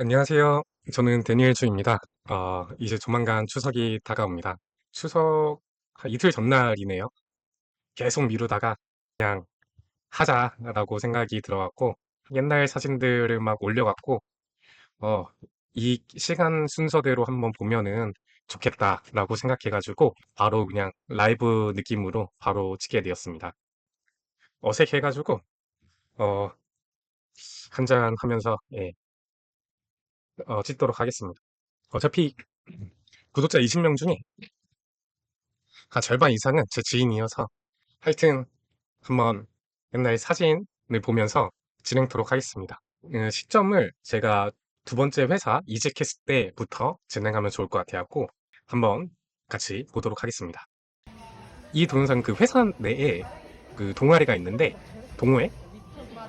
안녕하세요. 저는 데니엘 주입니다. 이제 조만간 추석이 다가옵니다. 추석 한 이틀 전날이네요. 계속 미루다가 하자라고 생각이 들어갖고 옛날 사진들을 막 올려갖고 어, 이 시간 순서대로 한번 보면은 좋겠다라고 생각해가지고 바로 그냥 라이브 느낌으로 바로 찍게 되었습니다. 어색해가지고 어, 한잔 하면서 찍도록 하겠습니다. 어차피 구독자 20명 중에 한 절반 이상은 제 지인이어서 하여튼 한번 옛날 사진을 보면서 진행토록 하겠습니다. 시점을 제가 두 번째 회사 이직했을 때부터 진행하면 좋을 것 같아갖고 한번 같이 보도록 하겠습니다. 이 동영상 그 회사 내에 그 동아리가 있는데 동호회?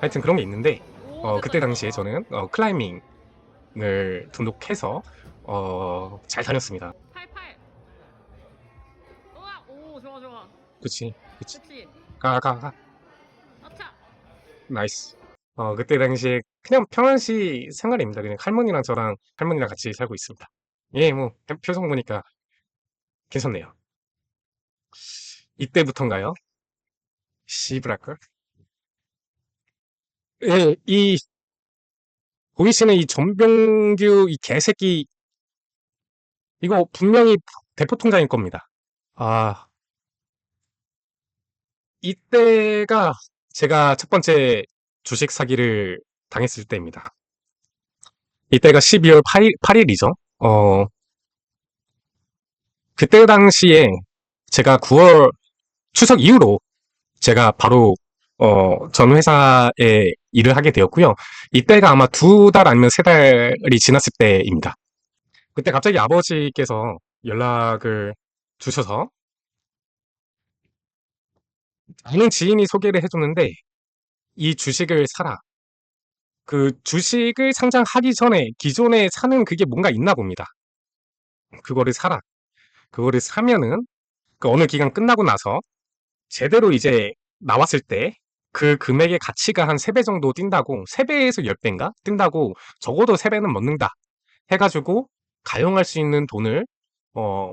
하여튼 그런 게 있는데 그때 당시에 저는 클라이밍을 등록해서 잘 다녔습니다. 88. 우와, 오, 좋아, 좋아. 그치, 그치. 그치. 가. 아차. 나이스. 그때 당시에 그냥 평안시 생활입니다. 그냥 할머니랑 저랑 할머니랑 같이 살고 있습니다. 예, 뭐, 표정 보니까 괜찮네요. 이때부터인가요? 씨브라걸? 예, 보이시는 이 전병규 이 개새끼, 이거 분명히 대포통장일 겁니다. 아, 이때가 제가 첫 번째 주식 사기를 당했을 때입니다. 이때가 12월 8일이죠. 그때 당시에 제가 9월 추석 이후로 제가 바로 전 회사에 일을 하게 되었고요. 이때가 아마 2달 아니면 3달이 지났을 때입니다. 그때 갑자기 아버지께서 연락을 주셔서 아는 지인이 소개를 해줬는데 이 주식을 사라. 그 주식을 상장하기 전에 기존에 사는 그게 뭔가 있나 봅니다. 그거를 사라. 그거를 사면은 그 어느 기간 끝나고 나서 제대로 이제 나왔을 때 그 금액의 가치가 한 3배 정도 뛴다고, 3배에서 10배인가? 뛴다고, 적어도 3배는 먹는다. 해가지고, 가용할 수 있는 돈을,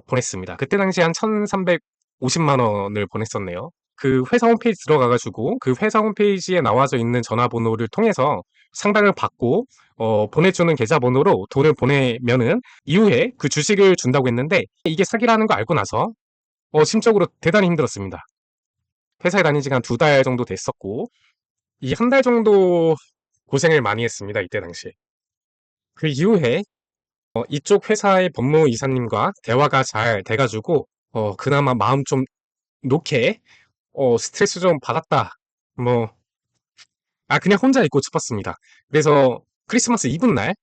보냈습니다. 그때 당시 한 1350만 원을 보냈었네요. 그 회사 홈페이지 들어가가지고, 그 회사 홈페이지에 나와져 있는 전화번호를 통해서 상담을 받고, 보내주는 계좌번호로 돈을 보내면은, 이후에 그 주식을 준다고 했는데, 이게 사기라는 거 알고 나서, 심적으로 대단히 힘들었습니다. 회사에 다닌 지가 한 2달 정도 됐었고, 이 한 달 정도 고생을 많이 했습니다. 이때 당시에. 그 이후에 이쪽 회사의 법무이사님과 대화가 잘 돼가지고 그나마 마음 좀 놓게 스트레스 좀 받았다. 뭐, 그냥 혼자 있고 싶었습니다. 그래서 크리스마스 이브 날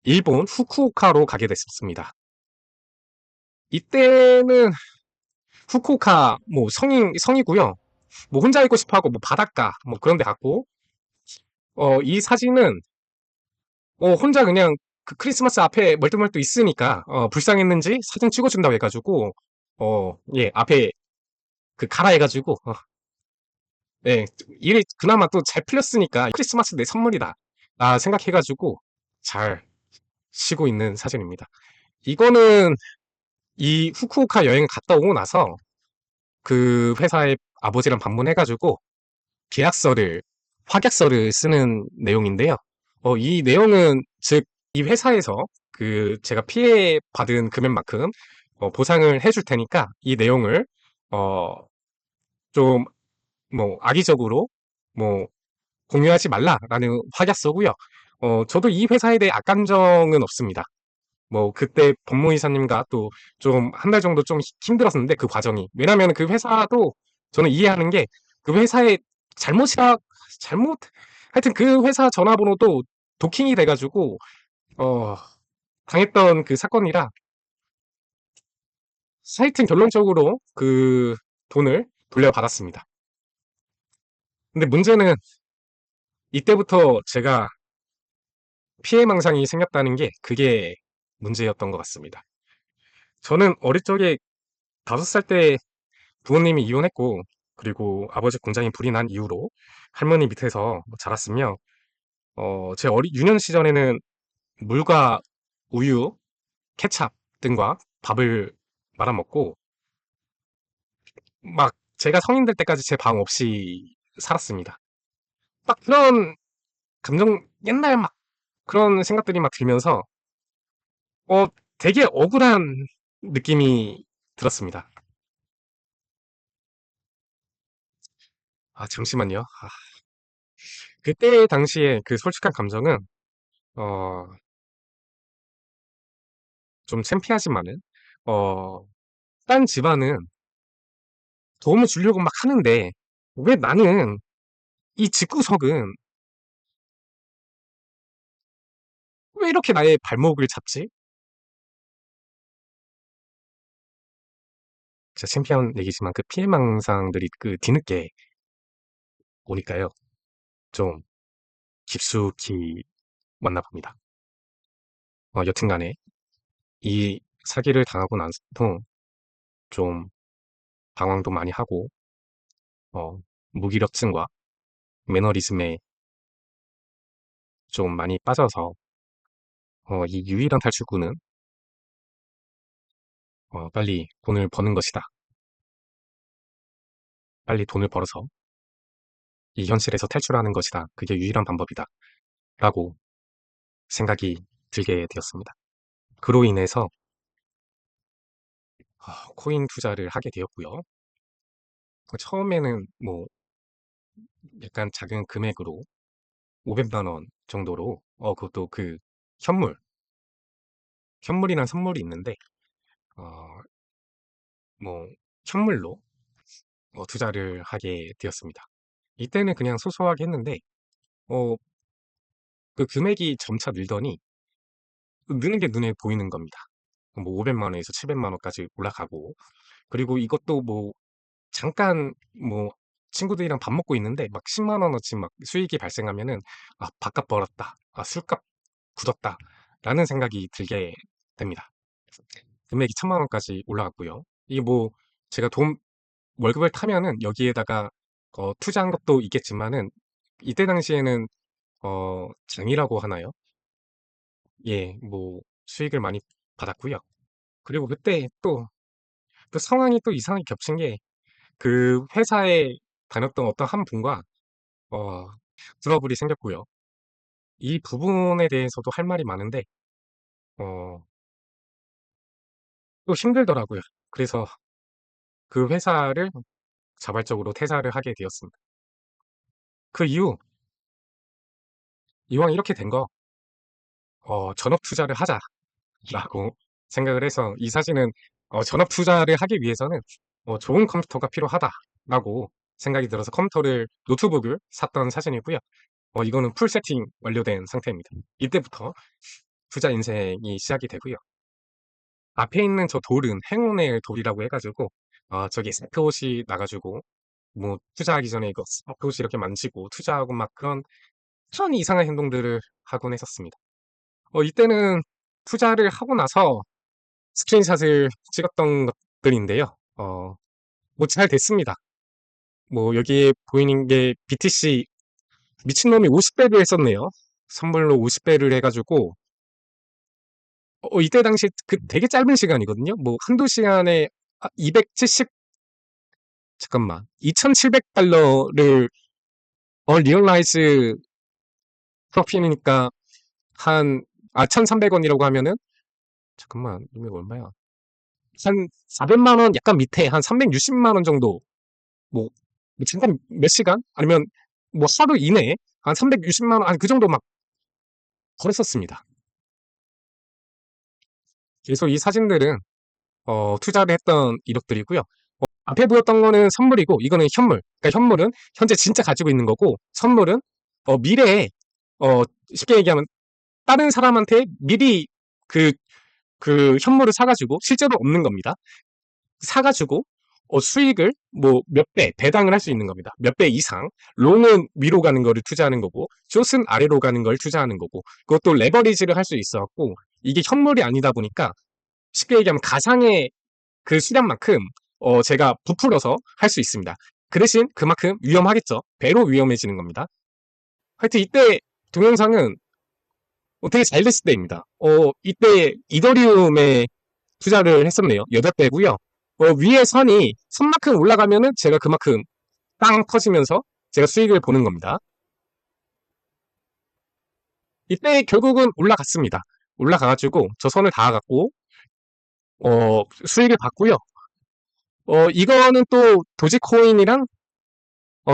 일본 후쿠오카로 가게 됐었습니다. 이때는 후쿠오카 뭐 성이고요. 뭐 혼자 있고 싶어하고 뭐 바닷가 뭐 그런 데 갔고 이 사진은 혼자 그냥 그 크리스마스 앞에 멀뚱멀뚱 있으니까 불쌍했는지 사진 찍어준다고 해가지고 예, 앞에 그 가라 해가지고 예, 일이 그나마 또 잘 풀렸으니까 크리스마스 내 선물이다 생각해가지고 잘 쉬고 있는 사진입니다. 이거는 이 후쿠오카 여행 갔다 오고 나서 그 회사의 아버지랑 방문해가지고 계약서를 확약서를 쓰는 내용인데요. 이 내용은 즉 이 회사에서 그 제가 피해 받은 금액만큼 보상을 해줄 테니까 이 내용을 어, 좀 뭐 악의적으로 뭐 공유하지 말라라는 확약서고요. 저도 이 회사에 대해 악감정은 없습니다. 뭐 그때 법무이사님과 또 좀 한 달 정도 좀 힘들었는데 그 과정이 왜냐면 그 회사도 저는 이해하는 게 그 회사의 잘못이라 잘못 하여튼 그 회사 전화번호도 도킹이 돼가지고 어 당했던 그 사건이라 하여튼 결론적으로 그 돈을 돌려받았습니다. 근데 문제는 이때부터 제가 피해망상이 생겼다는 게 그게 문제였던 것 같습니다. 저는 어릴 적에 5살 때 부모님이 이혼했고 그리고 아버지 공장이 불이 난 이후로 할머니 밑에서 자랐으며 제 유년 시절에는 물과 우유, 케찹 등과 밥을 말아먹고 막 제가 성인 될 때까지 제 방 없이 살았습니다. 막 그런 감정, 옛날 막 그런 생각들이 막 들면서 어, 되게 억울한 느낌이 들었습니다. 아, 잠시만요. 그때 당시에 그 솔직한 감정은 어, 좀 창피하지만은 어, 딴 집안은 도움을 주려고 막 하는데 왜 나는 이 집구석은 왜 이렇게 나의 발목을 잡지? 진짜 창피한 얘기지만 그 피해망상들이 그 뒤늦게 오니까요. 좀 깊숙이 왔나 봅니다. 여튼간에 이 사기를 당하고 나서 좀 방황도 많이 하고 어, 무기력증과 매너리즘에 좀 많이 빠져서 이 유일한 탈출구는 빨리 돈을 버는 것이다. 빨리 돈을 벌어서 이 현실에서 탈출하는 것이다. 그게 유일한 방법이다. 라고 생각이 들게 되었습니다. 그로 인해서 코인 투자를 하게 되었고요. 처음에는 뭐 약간 작은 금액으로 500만 원 정도로 그것도 그 현물, 현물이란 선물이 있는데 어, 뭐 현물로 투자를 하게 되었습니다. 이때는 그냥 소소하게 했는데 어, 그 금액이 점차 늘더니 느는 게 눈에 보이는 겁니다. 뭐 500만 원에서 700만 원까지 올라가고 그리고 이것도 뭐 잠깐 뭐 친구들이랑 밥 먹고 있는데 막 10만 원어치 막 수익이 발생하면은 밥값 벌었다. 술값 굳었다. 라는 생각이 들게 됩니다. 금액이 1000만 원까지 올라갔고요. 이게 뭐 제가 돈 월급을 타면은 여기에다가 투자한 것도 있겠지만은 이때 당시에는 장이라고 하나요? 예, 뭐 수익을 많이 받았고요. 그리고 그때 또 상황이 또 이상하게 겹친 게 그 회사에 다녔던 어떤 한 분과 어, 트러블이 생겼고요. 이 부분에 대해서도 할 말이 많은데 어, 또 힘들더라고요. 그래서 그 회사를 자발적으로 퇴사를 하게 되었습니다. 그 이후 이왕 이렇게 된 거 전업 투자를 하자라고 생각을 해서 이 사진은 전업 투자를 하기 위해서는 좋은 컴퓨터가 필요하다라고 생각이 들어서 노트북을 샀던 사진이고요. 이거는 풀 세팅 완료된 상태입니다. 이때부터 투자 인생이 시작이 되고요. 앞에 있는 저 돌은 행운의 돌이라고 해가지고 저기 스포시 나가지고 뭐 투자하기 전에 이거 스포시 이렇게 만지고 투자하고 막 그런 이상한 행동들을 하곤 했었습니다. 이때는 투자를 하고 나서 스크린샷을 찍었던 것들인데요. 뭐 잘 됐습니다. 뭐 여기에 보이는 게 BTC 미친놈이 50배를 했었네요. 선물로 50배를 해가지고 이때 당시 그 되게 짧은 시간이거든요. 뭐 한두 시간에 270 잠깐만 2,700달러를 리얼라이즈 프로필이니까 한 1,300원이라고 하면은 잠깐만 이게 얼마야? 한 400만 원 약간 밑에 한 360만 원 정도 뭐 잠깐 몇 시간 아니면 뭐 하루 이내에 한 360만 원 그 정도 막 벌었었습니다. 그래서 이 사진들은 투자를 했던 이력들이고요. 앞에 보였던 거는 선물이고 이거는 현물. 그러니까 현물은 현재 진짜 가지고 있는 거고 선물은 미래에 어, 쉽게 얘기하면 다른 사람한테 미리 그, 그 현물을 사가지고 실제로 없는 겁니다. 사가지고 수익을 뭐 몇 배 배당을 할 수 있는 겁니다. 몇 배 이상. 롱은 위로 가는 거를 투자하는 거고 숏은 아래로 가는 걸 투자하는 거고 그것도 레버리지를 할 수 있어갖고 이게 현물이 아니다 보니까 쉽게 얘기하면 가상의 그 수량만큼 제가 부풀어서 할 수 있습니다. 그 대신 그만큼 위험하겠죠. 배로 위험해지는 겁니다. 하여튼 이때 동영상은 되게 잘 됐을 때입니다. 이때 이더리움에 투자를 했었네요. 8배고요. 위에 선만큼 올라가면은 제가 그만큼 빵 터지면서 제가 수익을 보는 겁니다. 이때 결국은 올라갔습니다. 올라가가지고 저 선을 닿아갖고 수익을 봤고요. 이거는 또 도지코인이랑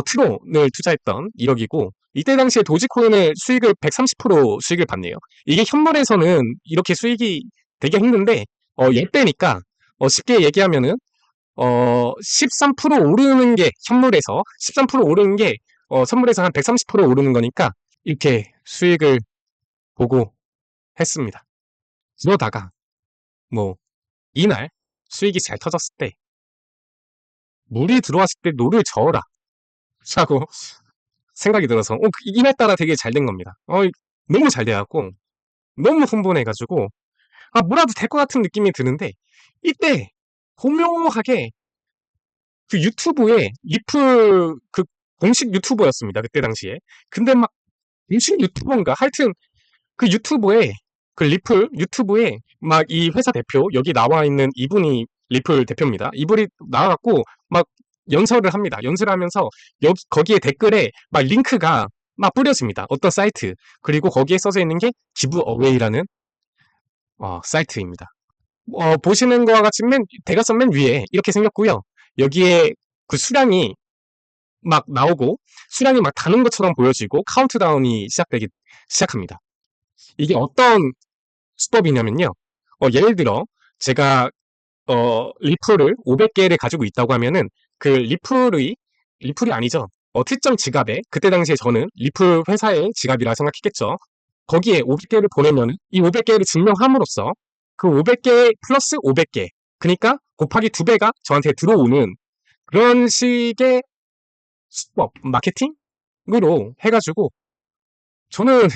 트론을 투자했던 1억이고 이때 당시에 도지코인의 수익을 130% 수익을 봤네요. 이게 현물에서는 이렇게 수익이 되게 힘든데 10배니까 쉽게 얘기하면은 13% 오르는 게 현물에서 13% 오르는 게 선물에서 한 130% 오르는 거니까 이렇게 수익을 보고 했습니다. 그러다가 뭐 이날 수익이 잘 터졌을 때 물이 들어왔을 때 노를 저어라 하고 생각이 들어서 이날따라 되게 잘 된 겁니다. 너무 잘 돼갖고 너무 흥분해가지고 뭐라도 될 것 같은 느낌이 드는데 이때 고묘하게 그 유튜브에 리플 그 공식 유튜버였습니다. 그때 당시에. 근데 막 공식 유튜버인가 하여튼 그 유튜브에 그 리플 유튜브에 막 이 회사 대표 여기 나와 있는 이분이 리플 대표입니다. 이분이 나와갖고 막 연설을 합니다. 연설을 하면서 여기 거기에 댓글에 막 링크가 막 뿌려집니다. 어떤 사이트 그리고 거기에 써져 있는 게 기브어웨이라는 사이트입니다. 보시는 거와 같이 대각선 맨 위에 이렇게 생겼고요. 여기에 그 수량이 막 나오고 수량이 막 다는 것처럼 보여지고 카운트다운이 시작합니다. 이게 어떤 수법이냐면요. 예를 들어 제가 리플을 500개를 가지고 있다고 하면은 그 리플이 아니죠. 특정 지갑에 그때 당시에 저는 리플 회사의 지갑이라 생각했겠죠. 거기에 500개를 보내면 이 500개를 증명함으로써 그 500개 플러스 500개 그러니까 곱하기 2배가 저한테 들어오는 그런 식의 수법, 마케팅으로 해가지고 저는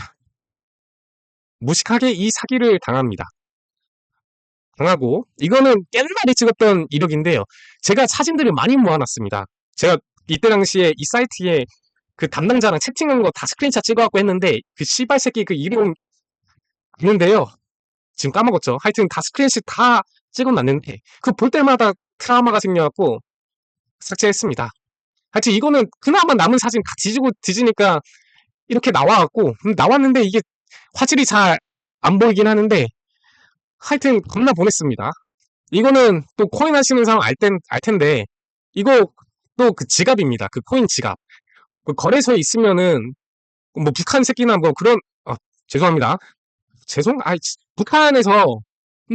무식하게 이 사기를 당합니다. 당하고 이거는 옛날에 찍었던 이력인데요. 제가 사진들을 많이 모아놨습니다. 제가 이때 당시에 이 사이트에 그 담당자랑 채팅한 거 다 스크린샷 찍어갖고 했는데 그 씨발 새끼 그 이름 있는데요. 지금 까먹었죠. 하여튼 다 스크린샷 다 찍어놨는데 그 볼 때마다 트라우마가 생겨갖고 삭제했습니다. 하여튼 이거는 그나마 남은 사진 다 뒤지니까 이렇게 나와갖고 나왔는데 이게 화질이 잘 안 보이긴 하는데 하여튼 겁나 보냈습니다. 이거는 또 코인 하시는 사람 알 텐데 이거 또 그 지갑입니다. 그 코인 지갑. 그 거래소에 있으면은 뭐 북한 새끼나 뭐 그런 죄송합니다. 북한에서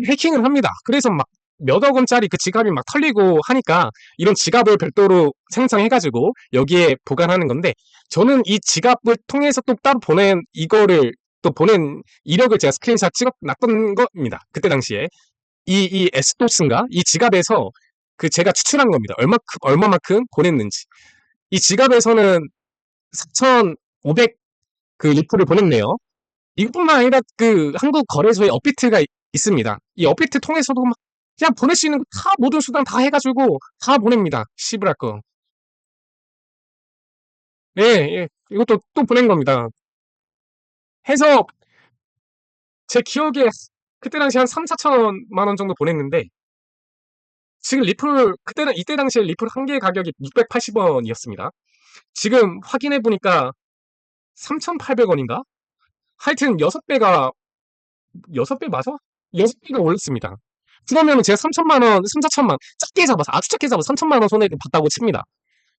해킹을 합니다. 그래서 막 몇억 원짜리 그 지갑이 막 털리고 하니까 이런 지갑을 별도로 생성해가지고 여기에 보관하는 건데 저는 이 지갑을 통해서 또 따로 보낸 이력을 제가 스크린샷 찍어 놨던 겁니다. 그때 당시에. 이 에스토스인가? 이 지갑에서 그 제가 추출한 겁니다. 얼마만큼 보냈는지. 이 지갑에서는 4,500 그 리플을 보냈네요. 이것뿐만 아니라 그 한국 거래소에 업비트가 있습니다. 이 업비트 통해서도 막 그냥 보낼 수 있는 거 다 모든 수단 다 해가지고 다 보냅니다. 씨부랄 거. 예, 예. 이것도 또 보낸 겁니다. 해서 제 기억에 그때 당시 한 3, 4천만 원 정도 보냈는데 지금 이때 당시에 리플 한 개 가격이 680원이었습니다. 지금 확인해 보니까 3,800원인가? 하여튼 6배 맞아? 6배가 올랐습니다. 그러면 제가 3천만 원, 3, 4천만, 아주 작게 잡아서 3천만 원 손해를 봤다고 칩니다.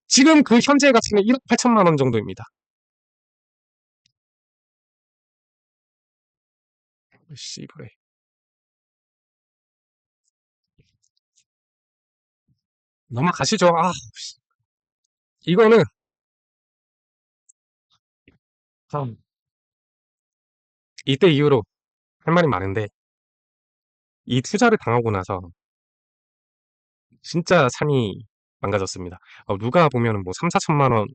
지금 그 현재 가치는 1억 8천만 원 정도입니다. 씨, 그래. 넘어가시죠. 이거는, 참, 이때 이후로 할 말이 많은데, 이 투자를 당하고 나서 진짜 삶이 망가졌습니다. 누가 보면은 뭐 3, 4천만 원,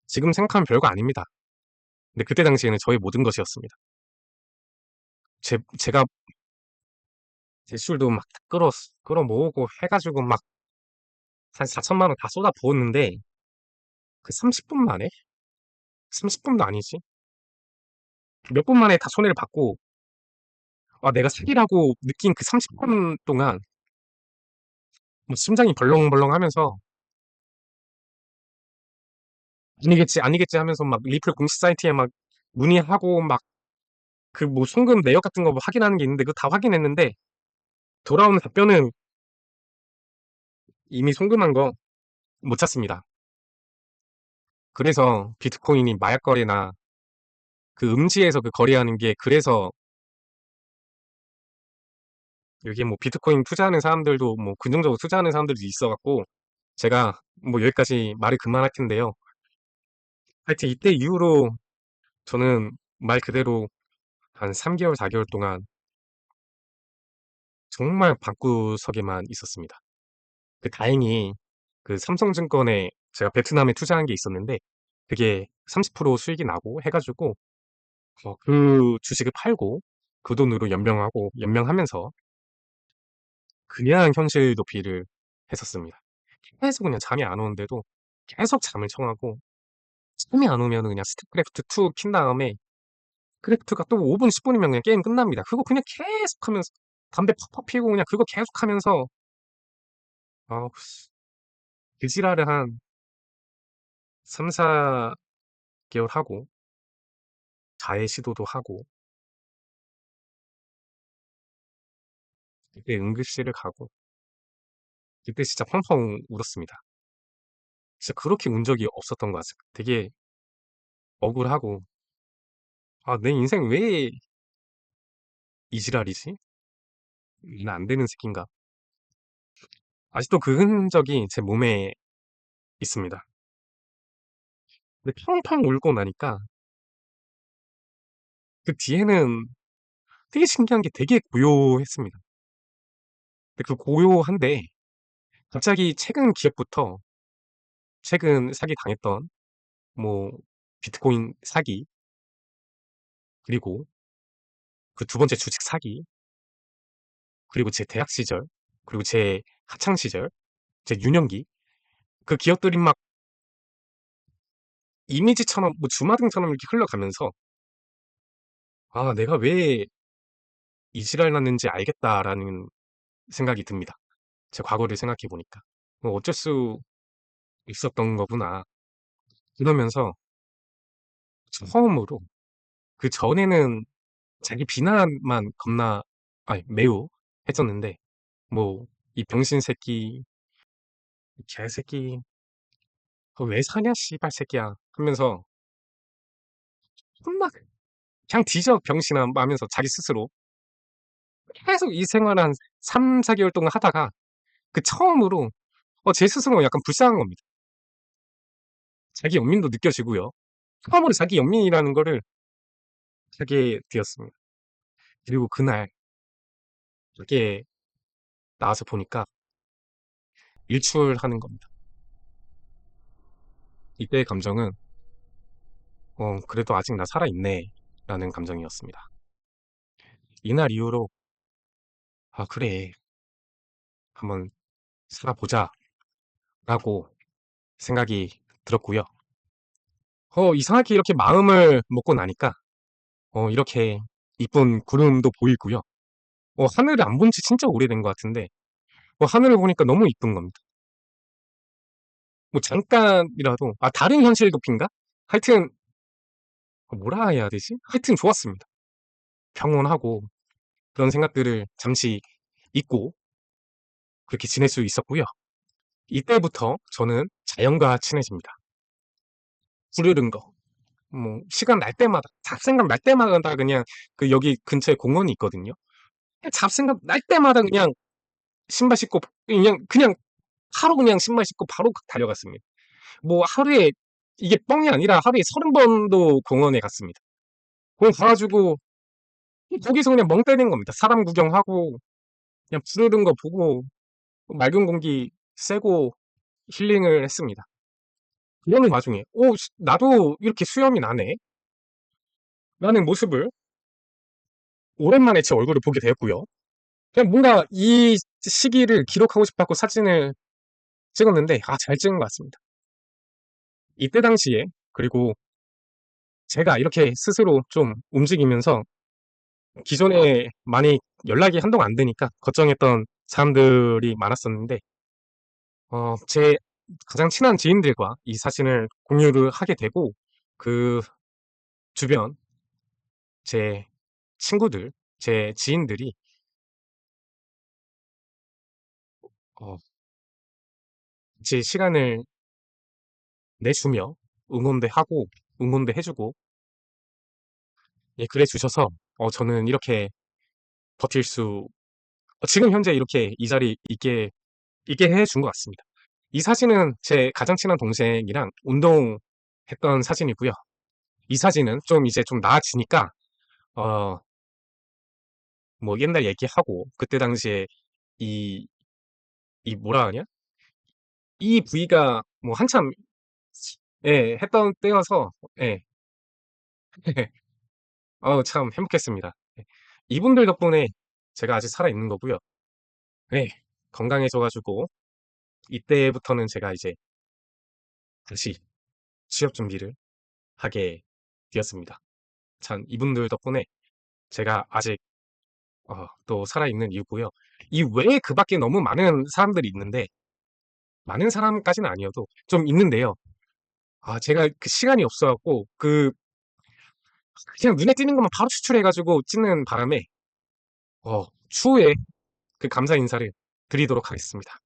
지금 생각하면 별거 아닙니다. 근데 그때 당시에는 저의 모든 것이었습니다. 제가 대출도 막 끌어 모으고 해가지고 막 한 4천만 원 다 쏟아 부었는데, 그 30분 만에? 30분도 아니지. 몇 분 만에 다 손해를 받고, 아, 내가 사기라고 느낀 그 30분 동안 뭐 심장이 벌렁벌렁 하면서 아니겠지, 아니겠지 하면서 막 리플 공식 사이트에 막 문의하고 막 그 뭐 송금 내역 같은 거 뭐 확인하는 게 있는데 그거 다 확인했는데 돌아오는 답변은 이미 송금한 거 못 찾습니다. 그래서 비트코인이 마약 거래나 그 음지에서 그 거래하는 게 그래서 여기에 뭐 비트코인 투자하는 사람들도 뭐 긍정적으로 투자하는 사람들도 있어갖고 제가 뭐 여기까지 말을 그만할 텐데요. 하여튼 이때 이후로 저는 말 그대로 한 3개월, 4개월 동안 정말 방구석에만 있었습니다. 그 다행히 그 삼성증권에 제가 베트남에 투자한 게 있었는데 그게 30% 수익이 나고 해가지고 그 주식을 팔고 그 돈으로 연명하면서 그냥 현실 도피를 했었습니다. 계속 그냥 잠이 안 오는데도 계속 잠을 청하고 잠이 안 오면 그냥 스타크래프트 2킨 다음에 크래프트가 또 5분, 10분이면 그냥 게임 끝납니다. 그거 그냥 계속 하면서 담배 팍팍 피우고 그냥 그거 계속 하면서 아, 그 지랄을 한 3, 4개월 하고 자해 시도도 하고 그때 응급실을 가고 그때 진짜 펑펑 울었습니다. 진짜 그렇게 운 적이 없었던 것 같아요. 되게 억울하고 아, 내 인생 왜 이 지랄이지? 나 안 되는 새끼인가? 아직도 그 흔적이 제 몸에 있습니다. 근데 펑펑 울고 나니까 그 뒤에는 되게 신기한 게 되게 고요했습니다. 근데 그 고요한데 갑자기 최근 기억부터 최근 사기 당했던 뭐 비트코인 사기 그리고 그 두 번째 주식 사기 그리고 제 대학 시절 그리고 제 학창 시절 제 유년기 그 기억들이 막 이미지처럼 뭐 주마등처럼 이렇게 흘러가면서 아 내가 왜 이 지랄 났는지 알겠다라는 생각이 듭니다. 제 과거를 생각해 보니까 뭐 어쩔 수 있었던 거구나 이러면서 처음으로 그 전에는 자기 비난만 겁나 아니 매우 했었는데 뭐 이 병신 새끼, 이 개새끼, 그거 왜 사냐 씨발 새끼야 하면서 혼나 그냥 뒤져 병신아 하면서 자기 스스로 계속 이 생활을 한 3, 4개월 동안 하다가 그 처음으로 제 스스로 약간 불쌍한 겁니다. 자기 연민도 느껴지고요. 처음으로 자기 연민이라는 거를 하게 되었습니다. 그리고 그날 밖에 나와서 보니까 일출하는 겁니다. 이때의 감정은 그래도 아직 나 살아있네 라는 감정이었습니다. 이날 이후로 아 그래 한번 살아보자 라고 생각이 들었고요. 이상하게 이렇게 마음을 먹고 나니까 이렇게 이쁜 구름도 보이고요. 하늘을 안 본지 진짜 오래된 것 같은데 하늘을 보니까 너무 이쁜 겁니다. 뭐 잠깐이라도 다른 현실 도피인가? 하여튼 뭐라 해야 되지? 하여튼 좋았습니다. 평온하고 그런 생각들을 잠시 잊고 그렇게 지낼 수 있었고요. 이때부터 저는 자연과 친해집니다. 부르는 거. 뭐 시간 날 때마다 잡생각 날 때마다 그냥 그 여기 근처에 공원이 있거든요. 잡생각 날 때마다 그냥 신발 신고 그냥 하루 그냥 신발 신고 바로 달려갔습니다. 뭐 하루에 이게 뻥이 아니라 하루에 30번도 공원에 갔습니다. 공원 가가지고 거기서 그냥 멍 때리는 겁니다. 사람 구경하고 그냥 부르는 거 보고 맑은 공기 쐬고 힐링을 했습니다. 그러는 와중에 나도 이렇게 수염이 나네 라는 모습을 오랜만에 제 얼굴을 보게 되었고요. 그냥 뭔가 이 시기를 기록하고 싶었고 사진을 찍었는데 잘 찍은 것 같습니다. 이때 당시에 그리고 제가 이렇게 스스로 좀 움직이면서 기존에 많이 연락이 한동안 안 되니까 걱정했던 사람들이 많았었는데, 제 가장 친한 지인들과 이 사진을 공유를 하게 되고, 그 주변 제 친구들, 제 지인들이 어, 제 시간을 내주며 응원도 하고 응원도 해주고 예, 그래 주셔서 저는 이렇게 버틸 수 지금 현재 이렇게 이 자리에 있게 해준 것 같습니다. 이 사진은 제 가장 친한 동생이랑 운동했던 사진이고요. 이 사진은 좀 이제 좀 나아지니까 어, 뭐 옛날 얘기하고 그때 당시에 이, 이 뭐라 하냐? 이 부위가 뭐 한참 예, 했던 때여서 예, 참 행복했습니다. 예. 이분들 덕분에 제가 아직 살아있는 거고요. 네, 건강해져가지고 이때부터는 제가 이제 다시 취업 준비를 하게 되었습니다. 참 이분들 덕분에 제가 아직 또 살아있는 이유고요. 이 외에 그 밖에 너무 많은 사람들이 있는데 많은 사람까지는 아니어도 좀 있는데요. 제가 그 시간이 없어갖고 그냥 눈에 띄는 것만 바로 추출해가지고 찍는 바람에 추후에 그 감사 인사를 드리도록 하겠습니다.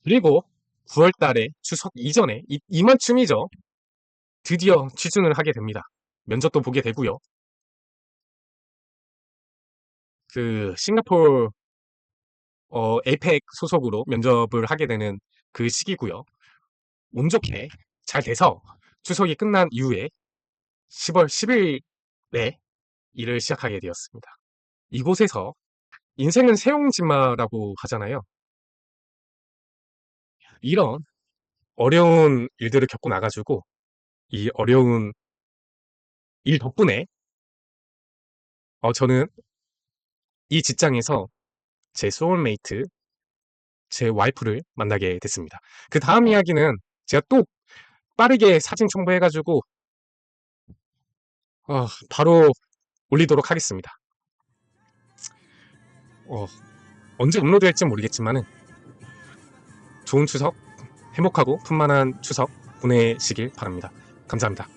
그리고 9월 달에 추석 이전에 이맘쯤이죠. 드디어 취준을 하게 됩니다. 면접도 보게 되고요. 그 싱가포르 에이펙 소속으로 면접을 하게 되는 그 시기고요. 운 좋게 잘 돼서 추석이 끝난 이후에 10월 10일에 일을 시작하게 되었습니다. 이곳에서 인생은 세옹지마라고 하잖아요. 이런 어려운 일들을 겪고 나가지고 이 어려운 일 덕분에 저는 이 직장에서 제 소울메이트, 제 와이프를 만나게 됐습니다. 그 다음 이야기는 제가 또 빠르게 사진 첨부해가지고 바로 올리도록 하겠습니다. 어, 언제 업로드할지 모르겠지만은 좋은 추석, 행복하고 풍만한 추석 보내시길 바랍니다. 감사합니다.